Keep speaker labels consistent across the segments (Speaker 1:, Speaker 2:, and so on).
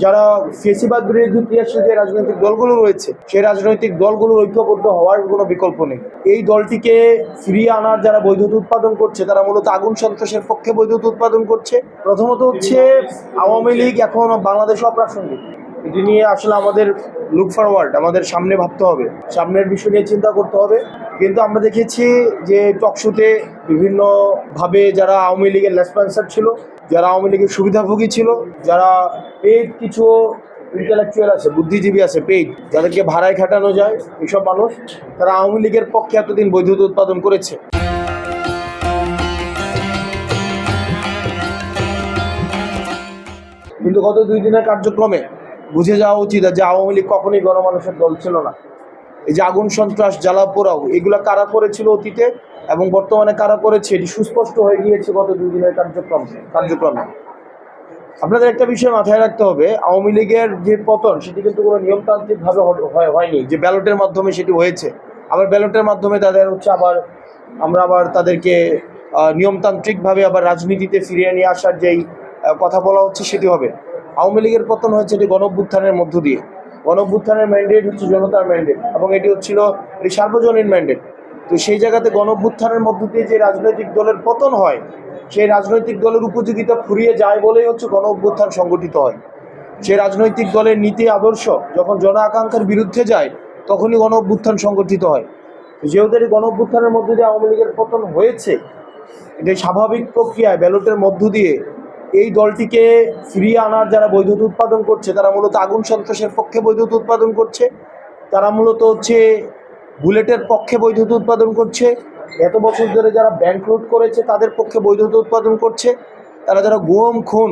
Speaker 1: যারা ফেসিবাদ বিরোধী ক্রিয়াশীল যে রাজনৈতিক দলগুলো রয়েছে সেই রাজনৈতিক দলগুলোর ঐক্যবদ্ধ হওয়ার কোনো বিকল্প নেই। এই দলটিকে ফিরিয়ে আনার যারা বৈধতা উৎপাদন করছে তারা মূলত আগুন সন্ত্রাসের পক্ষে বৈধতা উৎপাদন করছে। প্রথমত হচ্ছে আওয়ামী লীগ এখন বাংলাদেশে অপ্রাসঙ্গিক, এটি নিয়ে আসলে আমাদের লুক ফরওয়ার্ড, আমাদের সামনে ভাবতে হবে, সামনের বিষয় নিয়ে চিন্তা করতে হবে। কিন্তু আমরা দেখেছি যে টকশোতে বিভিন্নভাবে যারা আওয়ামী লীগের লেসপেন্সার ছিল, যারা আওয়ামী লীগের সুবিধাভোগী ছিল, যারা পেইড কিছু ইন্টেলেকচুয়াল আছে, বুদ্ধিজীবী আছে পেইড, যাদেরকে ভাড়ায় খাটানো যায়, এইসব মানুষ তারা আওয়ামী লীগের পক্ষে এতদিন বৈধতা উৎপাদন করেছে। কিন্তু গত 2 দিনের কার্যক্রমে বুঝে যাওয়া উচিত যে আওয়ামী লীগ কখনোই গণমানুষের দল ছিল না। এই যে আগুন সন্ত্রাস জ্বালা পোড়াও এগুলা কারা করেছিল অতীতে এবং বর্তমানে কারা করেছে এটি সুস্পষ্ট হয়ে গিয়েছে গত 2 দিনের কার্যক্রমে। আপনাদের একটা বিষয় মাথায় রাখতে হবে, আওয়ামী লীগের যে পতন সেটি কিন্তু কোনো নিয়মতান্ত্রিকভাবে হয়নি, যে ব্যালটের মাধ্যমে সেটি হয়েছে। আবার ব্যালটের মাধ্যমে তাদের হচ্ছে আমরা আবার তাদেরকে নিয়মতান্ত্রিকভাবে আবার রাজনীতিতে ফিরিয়ে নিয়ে আসার যেই কথা বলা হচ্ছে সেটি হবে। আওয়ামী লীগের পতন হয়েছে এটি গণঅভ্যুত্থানের মধ্য দিয়ে। গণঅভ্যুত্থানের ম্যান্ডেট হচ্ছে জনতার ম্যান্ডেট এবং এটি হচ্ছিল এটি সার্বজনীন ম্যান্ডেট। তো সেই জায়গাতে গণঅভ্যুত্থানের মধ্য দিয়ে যে রাজনৈতিক দলের পতন হয়, সেই রাজনৈতিক দলের উপযোগিতা ফুরিয়ে যায় বলেই হচ্ছে গণঅভ্যুত্থান সংগঠিত হয়। সেই রাজনৈতিক দলের নীতি আদর্শ যখন জন আকাঙ্ক্ষার বিরুদ্ধে যায় তখনই গণঅভ্যুত্থান সংগঠিত হয়। যেহেতু এই গণঅভ্যুত্থানের মধ্য দিয়ে আওয়ামী লীগের পতন হয়েছে, এটাই স্বাভাবিক প্রক্রিয়ায় ব্যালটের মধ্য দিয়ে এই দলটিকে ফিরিয়ে আনার যারা বৈধতা উৎপাদন করছে তারা মূলত আগুন সন্ত্রাসের পক্ষে বৈধতা উৎপাদন করছে, তারা মূলত হচ্ছে বুলেটের পক্ষে বৈধতা উৎপাদন করছে, এত বছর ধরে যারা ব্যাংক লুট করেছে তাদের পক্ষে বৈধতা উৎপাদন করছে, তারা যারা গুম খুন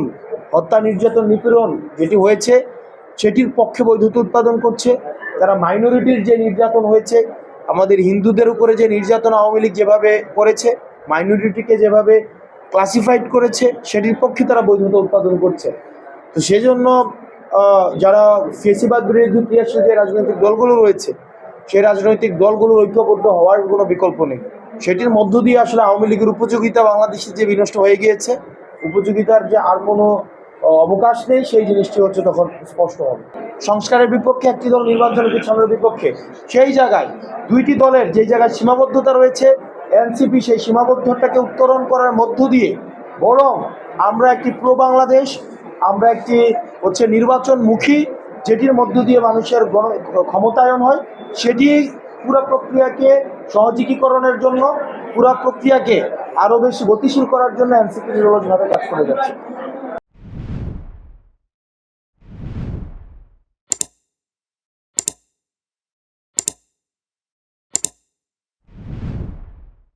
Speaker 1: হত্যা নির্যাতন নিপীড়ন যেটি হয়েছে সেটির পক্ষে বৈধতা উৎপাদন করছে, তারা মাইনরিটির যে নির্যাতন হয়েছে, আমাদের হিন্দুদের উপরে যে নির্যাতন আওয়ামী লীগ যেভাবে করেছে, মাইনরিটিকে যেভাবে ক্লাসিফাইড করেছে সেটির পক্ষে তারা বৈধতা উৎপাদন করছে। তো সেজন্য যারা ফেসিবাদ বিরোধী ক্রিয়াশীল যে রাজনৈতিক দলগুলো রয়েছে সেই রাজনৈতিক দলগুলোর ঐক্যবদ্ধ হওয়ার কোনো বিকল্প নেই। সেটির মধ্য দিয়ে আসলে আওয়ামী লীগের উপযোগিতা বাংলাদেশে যে বিনষ্ট হয়ে গিয়েছে, উপযোগিতার যে আর কোনো অবকাশ নেই, সেই জিনিসটি হচ্ছে তখন স্পষ্ট হবে। সংস্কারের বিপক্ষে একটি দল, নির্বাচনের পিছনের বিপক্ষে, সেই জায়গায় দুইটি দলের যে জায়গায় সীমাবদ্ধতা রয়েছে, এনসিপি সেই সীমাবদ্ধতাকে উত্তরণ করার মধ্য দিয়ে বরং আমরা একটি প্রো বাংলাদেশ, আমরা একটি হচ্ছে নির্বাচনমুখী, যেটির মধ্য দিয়ে মানুষের ক্ষমতায়ন হয়, সেটি পুরো প্রক্রিয়াকে সহযোগীকরণের জন্য, পুরো প্রক্রিয়াকে আরও বেশি গতিশীল করার জন্য এনসিপি নিরলসভাবে কাজ করে যাচ্ছে।